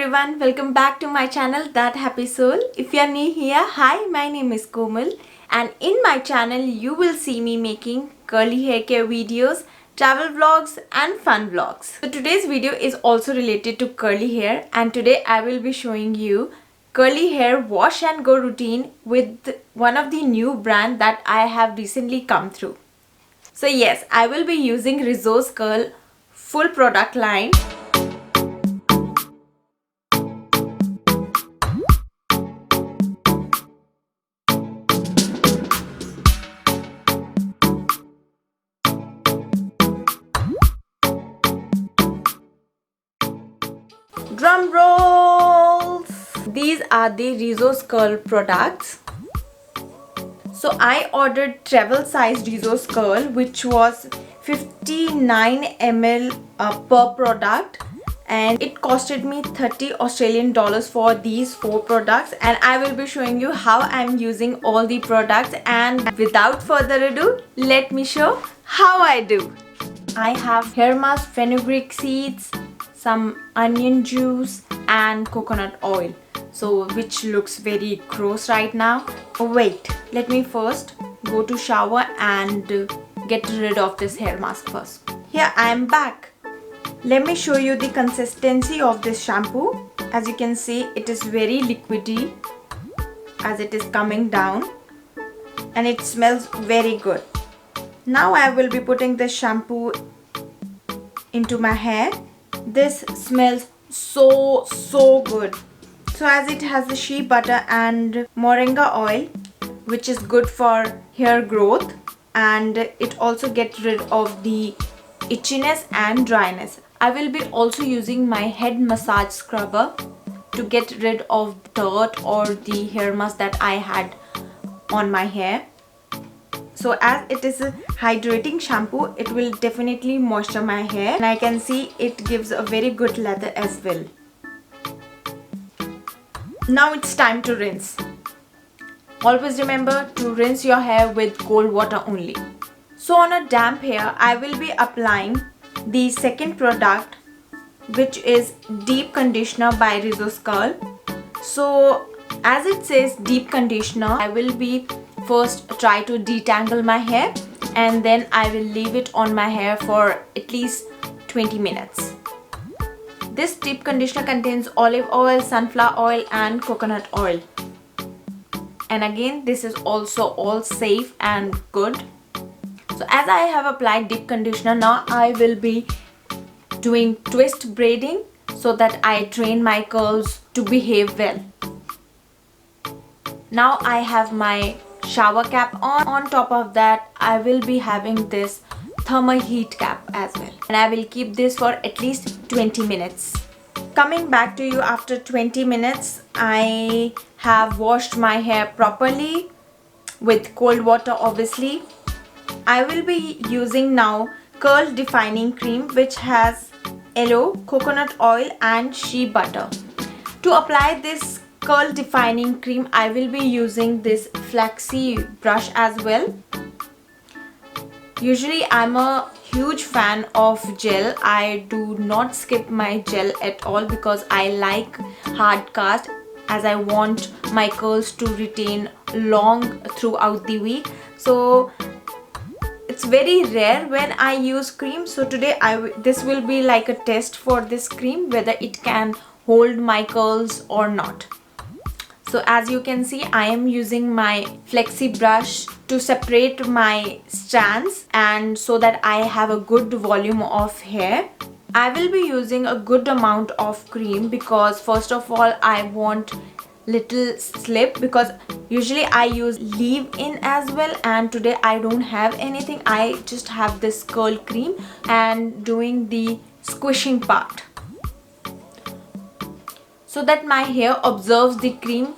everyone, welcome back to my channel That Happy Soul. If you are new here, hi, my name is Komal and in my channel you will see me making curly hair care videos, travel vlogs and fun vlogs. So today's video is also related to curly hair and today I will be showing you curly hair wash and go routine with one of the new brand that I have recently come through. So yes, I will be using Rizos Curl full product line. Drum rolls! These are the Rizos Curl products. So I ordered travel size Rizos Curl which was 59 ml per product and it costed me 30 Australian dollars for these 4 products, and I will be showing you how I'm using all the products. And without further ado, let me show how I do. I have hair mask, fenugreek seeds, some onion juice and coconut oil, so which looks very gross right now. Wait, let me first go to shower and get rid of this hair mask first. Here I am back. Let me show you the consistency of this shampoo. As you can see, it is very liquidy as it is coming down and it smells very good. Now I will be putting this shampoo into my hair. This smells so good. So as it has the shea butter and moringa oil which is good for hair growth, and it also gets rid of the itchiness and dryness. I will be also using my head massage scrubber to get rid of dirt or the hair mask that I had on my hair. So as it is a hydrating shampoo, it will definitely moisture my hair, and I can see it gives a very good lather as well. Now it's time to rinse. Always remember to rinse your hair with cold water only. So on a damp hair, I will be applying the second product which is deep conditioner by Rizos Curl. So as it says deep conditioner, I will be first try to detangle my hair and then I will leave it on my hair for at least 20 minutes. This deep conditioner contains olive oil, sunflower oil and coconut oil. And again, this is also all safe and good. So as I have applied deep conditioner, now I will be doing twist braiding so that I train my curls to behave well. Now I have my shower cap on. On top of that, I will be having this thermal heat cap as well, and I will keep this for at least 20 minutes. Coming back to you after 20 minutes, I have washed my hair properly with cold water obviously. I will be using now curl defining cream which has aloe, coconut oil and shea butter. To apply this curl defining cream, I will be using this flaxy brush as well. Usually I'm a huge fan of gel. I do not skip my gel at all because I like hard cast, as I want my curls to retain long throughout the week. So it's very rare when I use cream. So today this will be like a test for this cream, whether it can hold my curls or not. So as you can see, I am using my flexi brush to separate my strands and so that I have a good volume of hair. I will be using a good amount of cream because first of all I want little slip, because usually I use leave-in as well, and today I don't have anything. I just have this curl cream and doing the squishing part so that my hair absorbs the cream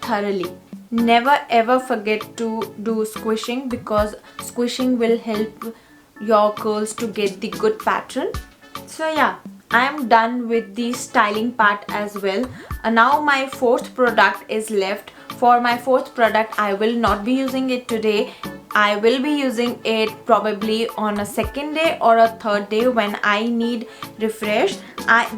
thoroughly. Never ever forget to do squishing because squishing will help your curls to get the good pattern. So yeah, I am done with the styling part as well. Now my fourth product is left. For my fourth product, I will not be using it today. I will be using it probably on a second day or a third day when I need refresh.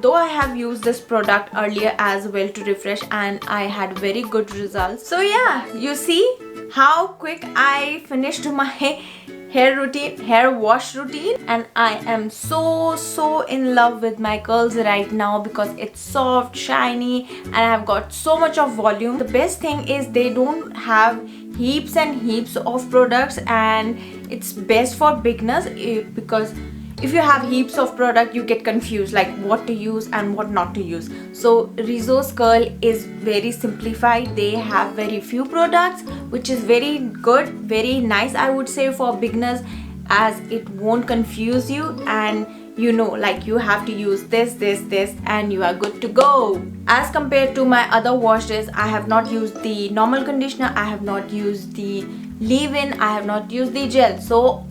Though I have used this product earlier as well to refresh, and I had very good results. So yeah, you see how quick I finished my hair wash routine, and I am so in love with my curls right now because it's soft, shiny, and I've got so much of volume. The best thing is they don't have heaps and heaps of products, and it's best for beginners because if you have heaps of product you get confused like what to use and what not to use. So Rizos Curl is very simplified. They have very few products, which is very good, very nice I would say for beginners, as it won't confuse you, and you know, like you have to use this and you are good to go. As compared to my other wash days, I have not used the normal conditioner, I have not used the leave-in, I have not used the gel. So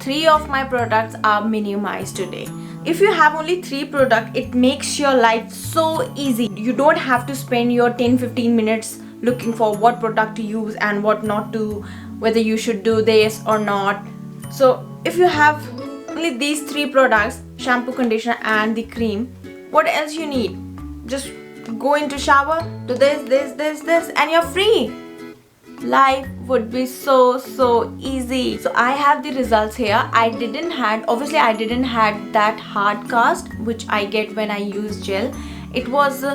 3 of my products are minimized today. If you have only 3 products, it makes your life so easy. You don't have to spend your 10-15 minutes looking for what product to use and what not to, whether you should do this or not. So if you have only these 3 products, shampoo, conditioner and the cream, what else you need? Just go into shower, do this and you're free. Life would be so easy. So I have the results here. I didn't had that hard cast which I get when I use gel. It was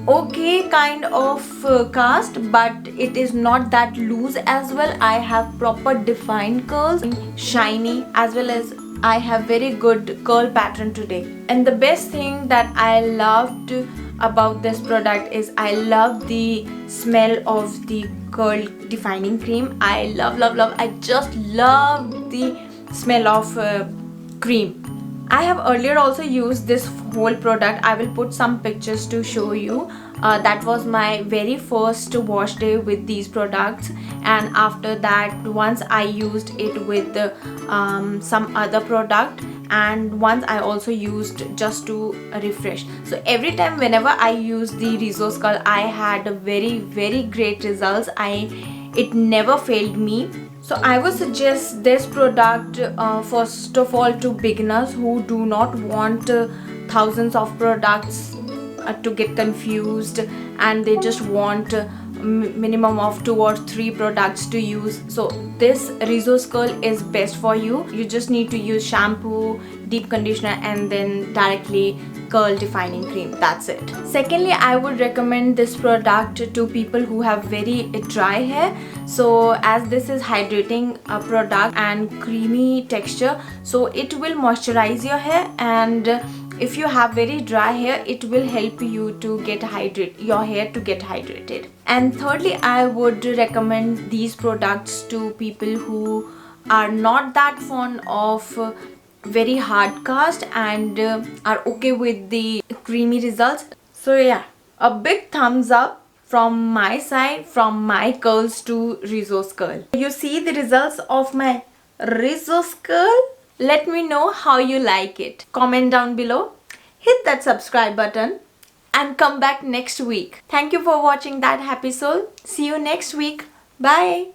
okay kind of cast, but it is not that loose as well. I have proper defined curls, shiny, as well as I have very good curl pattern today. And the best thing that I loved about this product is I love the smell of the curl defining cream. I love, I just love the smell of cream. I have earlier also used this whole product. I will put some pictures to show you. That was my very first wash day with these products, and after that once I used it with some other product, and once I also used just to refresh. So every time whenever I use the Rizos Curl, I had a very great results. It never failed me. So I would suggest this product first of all to beginners who do not want thousands of products to get confused, and they just want minimum of 2 or 3 products to use. So this Rizos Curl is best for you. You just need to use shampoo, deep conditioner and then directly curl defining cream. That's it. Secondly, I would recommend this product to people who have very dry hair. So as this is hydrating product and creamy texture, so it will moisturize your hair, and if you have very dry hair, it will help you to get your hair to get hydrated. And thirdly, I would recommend these products to people who are not that fond of very hard cast and are okay with the creamy results. So yeah, a big thumbs up from my side, from my curls to Rizos Curl. You see the results of my Rizos Curl? Let me know how you like it. Comment down below, hit that subscribe button and come back next week. Thank you for watching That Happy Soul. See you next week. Bye.